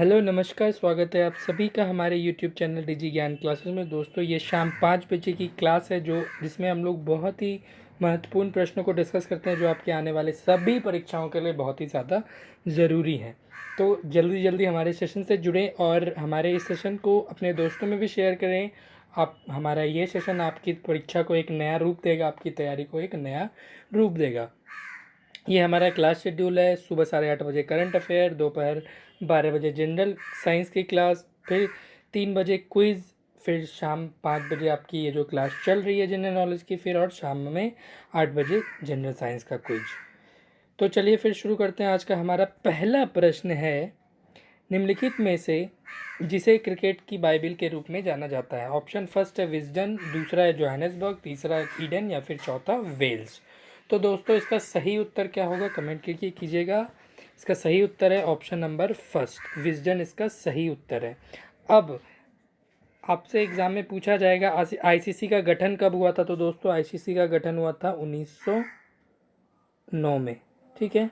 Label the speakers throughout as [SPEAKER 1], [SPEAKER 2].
[SPEAKER 1] Hello नमस्कार, स्वागत है आप सभी का हमारे यूट्यूब चैनल डिजी ज्ञान क्लासेस में। दोस्तों ये शाम 5 बजे की क्लास है जो जिसमें हम लोग बहुत ही महत्वपूर्ण प्रश्नों को डिस्कस करते हैं जो आपके आने वाले सभी परीक्षाओं के लिए बहुत ही ज़्यादा ज़रूरी हैं। तो जल्दी जल्दी हमारे सेशन से जुड़ें और हमारे इस सेशन को अपने दोस्तों में भी शेयर करें। आप हमारा ये सेशन आपकी परीक्षा को एक नया रूप देगा, आपकी तैयारी को एक नया रूप देगा। ये हमारा क्लास शेड्यूल है। सुबह 8:30 बजे करंट अफेयर, दोपहर 12 बजे जनरल साइंस की क्लास, फिर 3 बजे क्विज़, फिर शाम 5 बजे आपकी ये जो क्लास चल रही है जनरल नॉलेज की, फिर और शाम में 8 बजे जनरल साइंस का क्विज। तो चलिए फिर शुरू करते हैं। आज का हमारा पहला प्रश्न है, निम्नलिखित में से जिसे क्रिकेट की बाइबिल के रूप में जाना जाता है। ऑप्शन फर्स्ट है विजडन, दूसरा है जोहानिसबर्ग, तीसरा है ईडन या फिर चौथा वेल्स। तो दोस्तों इसका सही उत्तर क्या होगा, कमेंट करके कीजिएगा। इसका सही उत्तर है ऑप्शन नंबर फर्स्ट, विजडन इसका सही उत्तर है। अब आपसे एग्जाम में पूछा जाएगा आईसीसी का गठन कब हुआ था। तो दोस्तों आईसीसी का गठन हुआ था 1909 में, ठीक है।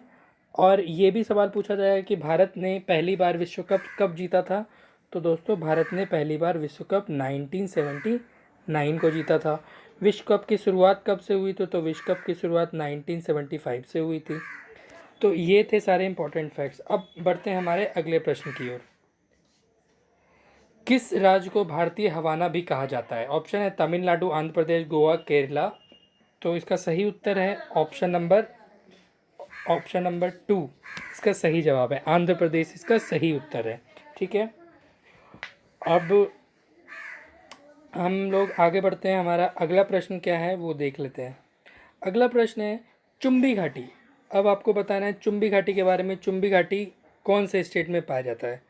[SPEAKER 1] और ये भी सवाल पूछा जाएगा कि भारत ने पहली बार विश्व कप कब जीता था। तो दोस्तों भारत ने पहली बार विश्व कप 1979 को जीता था। विश्व कप की शुरुआत कब से हुई थी। तो विश्व कप की शुरुआत 1975 से हुई थी। तो ये थे सारे इंपॉर्टेंट फैक्ट्स। अब बढ़ते हैं हमारे अगले प्रश्न की ओर। किस राज्य को भारतीय हवाना भी कहा जाता है। ऑप्शन है तमिलनाडु, आंध्र प्रदेश, गोवा, केरला। तो इसका सही उत्तर है ऑप्शन नंबर 2। इसका सही जवाब है आंध्र प्रदेश, इसका सही उत्तर है, ठीक है। अब हम लोग आगे बढ़ते हैं। हमारा अगला प्रश्न क्या है वो देख लेते हैं। अगला प्रश्न है चुंबी घाटी। अब आपको बताना है चुंबी घाटी के बारे में। चुंबी घाटी कौन से स्टेट में पाया जाता है।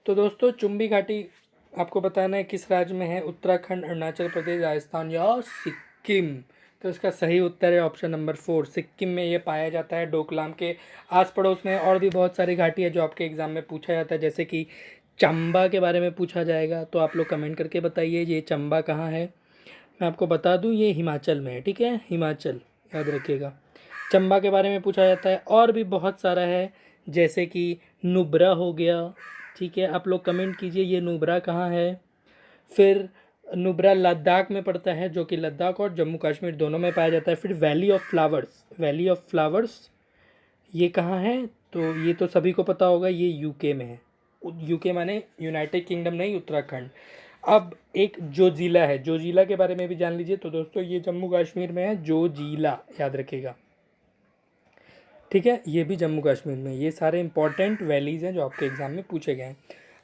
[SPEAKER 1] तो दोस्तों चुंबी घाटी आपको बताना है किस राज्य में है। उत्तराखंड, अरुणाचल प्रदेश, राजस्थान या सिक्किम। तो इसका सही उत्तर है ऑप्शन नंबर 4, सिक्किम में ये पाया जाता है। डोकलाम के आस पड़ोस में और भी बहुत सारी घाटी है जो आपके एग्ज़ाम में पूछा जाता है, जैसे कि चंबा के बारे में पूछा जाएगा। तो आप लोग कमेंट करके बताइए ये चंबा कहाँ है। मैं आपको बता दूं ये हिमाचल में है, ठीक है, हिमाचल, याद रखिएगा। चंबा के बारे में पूछा जाता है। और भी बहुत सारा है जैसे कि नुब्रा हो गया, ठीक है। आप लोग कमेंट कीजिए ये नुब्रा कहाँ है। फिर नुब्रा लद्दाख में पड़ता है, जो कि लद्दाख और जम्मू कश्मीर दोनों में पाया जाता है। फिर valley of flowers, valley of flowers ये कहाँ है। तो ये तो सभी को पता होगा, ये यूके में है। यूके माने यूनाइटेड किंगडम नहीं, उत्तराखंड। अब एक जोजिला है, जोजिला के बारे में भी जान लीजिए। तो दोस्तों ये जम्मू कश्मीर में है, जोजिला, याद रखिएगा, ठीक है। ये भी जम्मू कश्मीर में। ये सारे इंपॉर्टेंट वैलीज़ हैं जो आपके एग्जाम में पूछे गए हैं।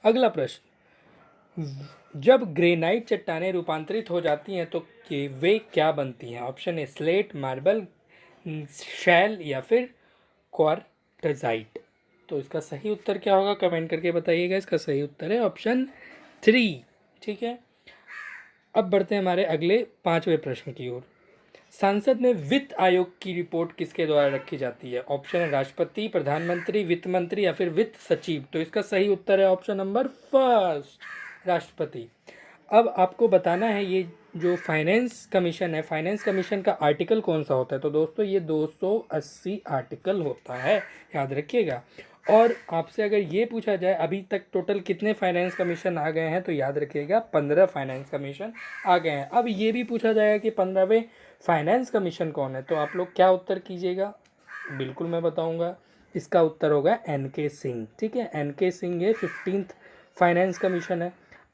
[SPEAKER 1] अगला प्रश्न, जब ग्रेनाइट चट्टानें रूपांतरित हो जाती हैं तो वे क्या बनती हैं। ऑप्शन है स्लेट, मार्बल, शैल या फिर क्वार्टजाइट। तो इसका सही उत्तर क्या होगा, कमेंट करके बताइएगा। इसका सही उत्तर है ऑप्शन 3, ठीक है। अब बढ़ते हैं हमारे अगले 5वें प्रश्न की ओर। संसद में वित्त आयोग की रिपोर्ट किसके द्वारा रखी जाती है। ऑप्शन है राष्ट्रपति, प्रधानमंत्री, वित्त मंत्री या फिर वित्त सचिव। तो इसका सही उत्तर है ऑप्शन नंबर फर्स्ट, राष्ट्रपति। अब आपको बताना है ये जो फाइनेंस कमीशन है, फाइनेंस कमीशन का आर्टिकल कौन सा होता है। तो दोस्तों ये 280 आर्टिकल होता है, याद रखिएगा। और आपसे अगर ये पूछा जाए अभी तक टोटल कितने फाइनेंस कमीशन आ गए हैं, तो याद रखिएगा 15 फाइनेंस कमीशन आ गए हैं। अब ये भी पूछा जाएगा कि 15वें फाइनेंस कमीशन कौन है, तो आप लोग क्या उत्तर कीजिएगा, बिल्कुल मैं बताऊंगा। इसका उत्तर होगा एन.के. सिंह, ठीक है। एन.के. सिंह ये 15th फाइनेंस कमीशन है।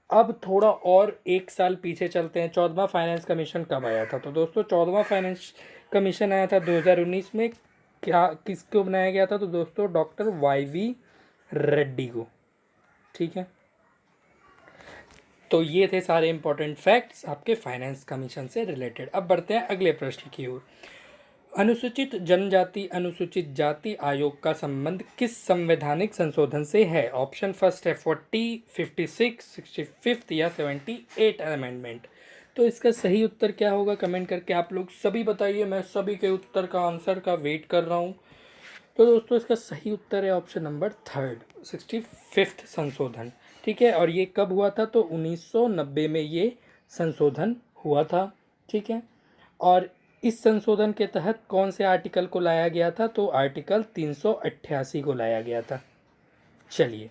[SPEAKER 1] अब थोड़ा और एक साल पीछे चलते हैं। 14वां फाइनेंस कमीशन कब आया था। तो दोस्तों 14वां फाइनेंस कमीशन आया था 2019 में। क्या किसको बनाया गया था। तो दोस्तों डॉक्टर वाई.वी. रेड्डी को, ठीक है। तो ये थे सारे इंपॉर्टेंट फैक्ट्स आपके फाइनेंस कमीशन से रिलेटेड। अब बढ़ते हैं अगले प्रश्न की ओर। अनुसूचित जनजाति अनुसूचित जाति आयोग का संबंध किस संवैधानिक संशोधन से है। ऑप्शन फर्स्ट है 40, 56, 65 या 78 अमेंडमेंट। तो इसका सही उत्तर क्या होगा, कमेंट करके आप लोग सभी बताइए। मैं सभी के उत्तर का आंसर का वेट कर रहा हूँ। तो दोस्तों इसका सही उत्तर है ऑप्शन नंबर 3, 65th संशोधन, ठीक है। और ये कब हुआ था। तो 1990 में ये संशोधन हुआ था, ठीक है। और इस संशोधन के तहत कौन से आर्टिकल को लाया गया था। तो आर्टिकल 388 को लाया गया था। चलिए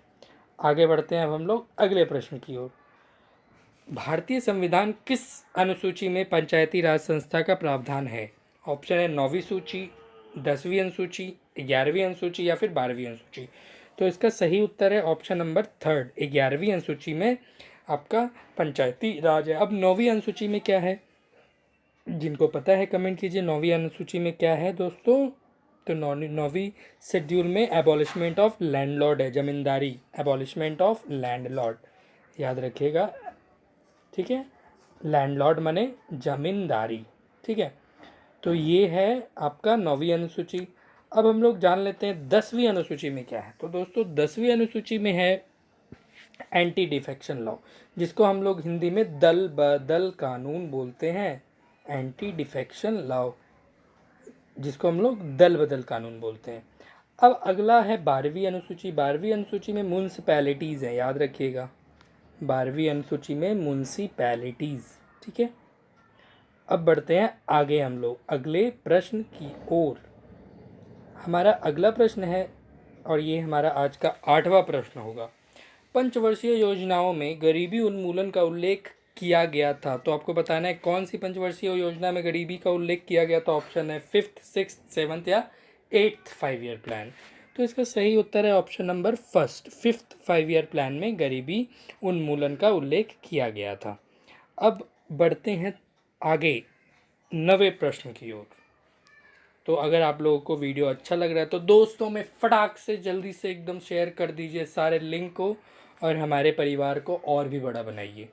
[SPEAKER 1] आगे बढ़ते हैं अब हम लोग अगले प्रश्न की ओर। भारतीय संविधान किस अनुसूची में पंचायती राज संस्था का प्रावधान है? ऑप्शन है 9वीं सूची, 10वीं अनुसूची, 11वीं अनुसूची या फिर 12वीं अनुसूची। तो इसका सही उत्तर है ऑप्शन नंबर थर्ड, 11वीं अनुसूची में आपका पंचायती राज है। अब 9वीं अनुसूची में क्या है, जिनको पता है कमेंट कीजिए 9वीं अनुसूची में क्या है दोस्तों। तो 9वीं शेड्यूल में एबॉलिशमेंट ऑफ लैंडलॉर्ड है, जमींदारी, एबॉलिशमेंट ऑफ लैंडलॉर्ड, याद रखिएगा, ठीक है। लैंडलॉर्ड माने जमींदारी, ठीक है। तो ये है आपका 9वीं अनुसूची। अब हम लोग जान लेते हैं 10वीं अनुसूची में क्या है। तो दोस्तों 10वीं अनुसूची में है एंटी डिफेक्शन लॉ, जिसको हम लोग हिंदी में दल बदल कानून बोलते हैं। एंटी डिफेक्शन लॉ, जिसको हम लोग दल बदल कानून बोलते हैं। अब अगला है 12वीं अनुसूची। 12वीं अनुसूची में म्यूनसिपैलिटीज़ है, याद रखिएगा, 12वीं अनुसूची में म्यूनसिपैलिटीज़, ठीक है। अब बढ़ते हैं आगे हम लोग अगले प्रश्न की ओर। हमारा अगला प्रश्न है और ये हमारा आज का 8वां प्रश्न होगा। पंचवर्षीय योजनाओं में गरीबी उन्मूलन का उल्लेख किया गया था। तो आपको बताना है कौन सी पंचवर्षीय योजना में गरीबी का उल्लेख किया गया था। ऑप्शन है 5th, 6th, 7th या 8th 5 ईयर प्लान। तो इसका सही उत्तर है option number first, 5th 5 year plan में गरीबी उन्मूलन का उल्लेख किया गया था। अब बढ़ते हैं आगे 9वें प्रश्न की ओर। तो अगर आप लोगों को वीडियो अच्छा लग रहा है तो दोस्तों में फटाक से जल्दी से एकदम शेयर कर दीजिए सारे लिंक को, और हमारे परिवार को और भी बड़ा बनाइए।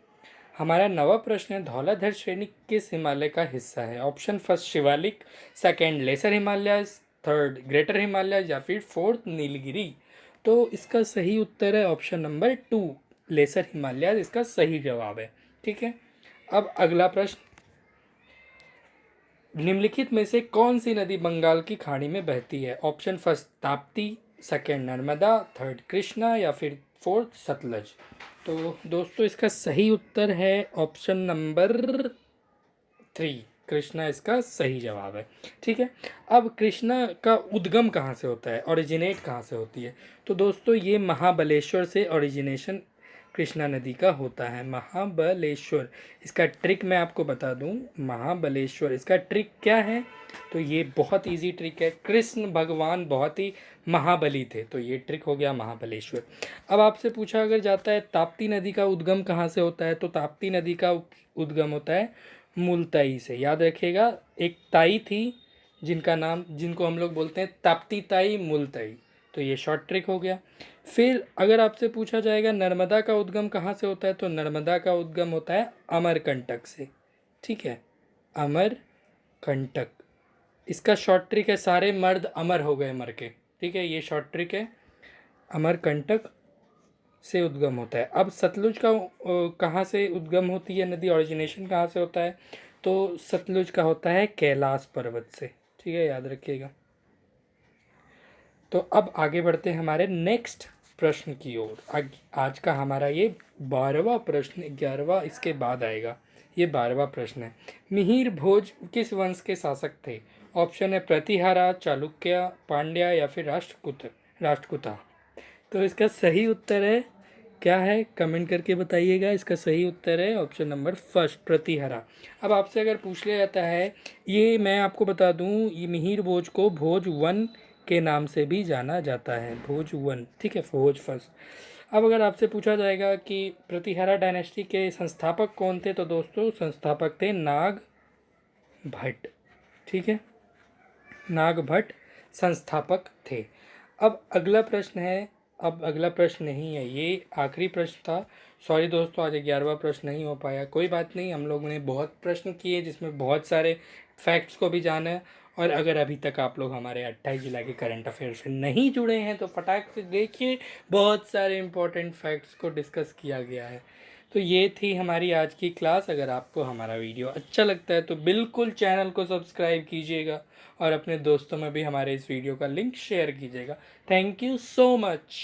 [SPEAKER 1] हमारा 9वां प्रश्न है, धौलाधर श्रेणी किस हिमालय का हिस्सा है? Option first Shivalik, second lesser Himalaya, third greater Himalaya या फिर फोर्थ नीलगिरी। तो इसका सही उत्तर है ऑप्शन नंबर 2, लेसर हिमालय इसका सही जवाब है, ठीक है। अब अगला प्रश्न, निम्नलिखित में से कौन सी नदी बंगाल की खाड़ी में बहती है? Option first Tapti, second Narmada, third Krishna या फिर फोर्थ सतलज। तो दोस्तों इसका सही उत्तर है ऑप्शन नंबर 3, कृष्णा इसका सही जवाब है, ठीक है। अब कृष्णा का उद्गम कहाँ से होता है, ओरिजिनेट कहाँ से होती है? तो दोस्तों ये महाबलेश्वर से ओरिजिनेशन कृष्णा नदी का होता है, महाबलेश्वर। इसका ट्रिक मैं आपको बता दूं, महाबलेश्वर इसका ट्रिक क्या है? तो ये बहुत इजी ट्रिक है, कृष्ण भगवान बहुत ही महाबली थे, तो ये ट्रिक हो गया महाबलेश्वर। अब आपसे पूछा अगर जाता है ताप्ती नदी का उद्गम कहाँ से होता है, तो ताप्ती नदी का उद्गम होता है मुलताई से, याद रखिएगा। एक ताई थी जिनका नाम, जिनको हम लोग बोलते हैं ताप्ती ताई मुलताई, तो ये शॉर्ट ट्रिक हो गया। फिर अगर आपसे पूछा जाएगा नर्मदा का उद्गम कहाँ से होता है, तो नर्मदा का उद्गम होता है अमरकंटक से, ठीक है, अमरकंटक। इसका शॉर्ट ट्रिक है सारे मर्द अमर हो गए मर के, ठीक है, ये शॉर्ट ट्रिक है, अमरकंटक से उद्गम होता है। अब सतलुज का कहाँ से उद्गम होती है नदी, ओरिजिनेशन कहाँ से होता है? तो सतलुज का होता है कैलाश पर्वत से, ठीक है, याद रखिएगा। तो अब आगे बढ़ते हैं हमारे नेक्स्ट प्रश्न की ओर। आज का हमारा ये 12वां प्रश्न, 11वां इसके बाद आएगा, ये 12वां प्रश्न है। मिहिर भोज किस वंश के शासक थे? ऑप्शन है प्रतिहारा, चालुक्य, पांड्या या फिर राष्ट्रकूटा। तो इसका सही उत्तर है क्या है, कमेंट करके बताइएगा। इसका सही उत्तर है ऑप्शन नंबर फर्स्ट, प्रतिहारा। अब आपसे अगर पूछ लिया जाता है, ये मैं आपको बता दूं, ये मिहिर भोज को भोज वन के नाम से भी जाना जाता है, भोज वन, ठीक है, भोज फर्स्ट। अब अगर आपसे पूछा जाएगा कि प्रतिहारा डायनेस्टी के संस्थापक कौन थे, तो दोस्तों संस्थापक थे नाग भट्ट, ठीक है, नाग भट्ट संस्थापक थे। अब अगला प्रश्न है, अब अगला प्रश्न नहीं है, ये आखिरी प्रश्न था। सॉरी दोस्तों, आज 11वां प्रश्न नहीं हो पाया, कोई बात नहीं, हम लोगों ने बहुत प्रश्न किए जिसमें बहुत सारे फैक्ट्स को भी जाना है। और अगर अभी तक आप लोग हमारे 28 जुलाई के करंट अफेयर से नहीं जुड़े हैं तो फटाक से देखिए, बहुत सारे इंपॉर्टेंट फैक्ट्स को डिस्कस किया गया है। तो ये थी हमारी आज की क्लास। अगर आपको हमारा वीडियो अच्छा लगता है तो बिल्कुल चैनल को सब्सक्राइब कीजिएगा और अपने दोस्तों में भी हमारे इस वीडियो का लिंक शेयर कीजिएगा। Thank you so much.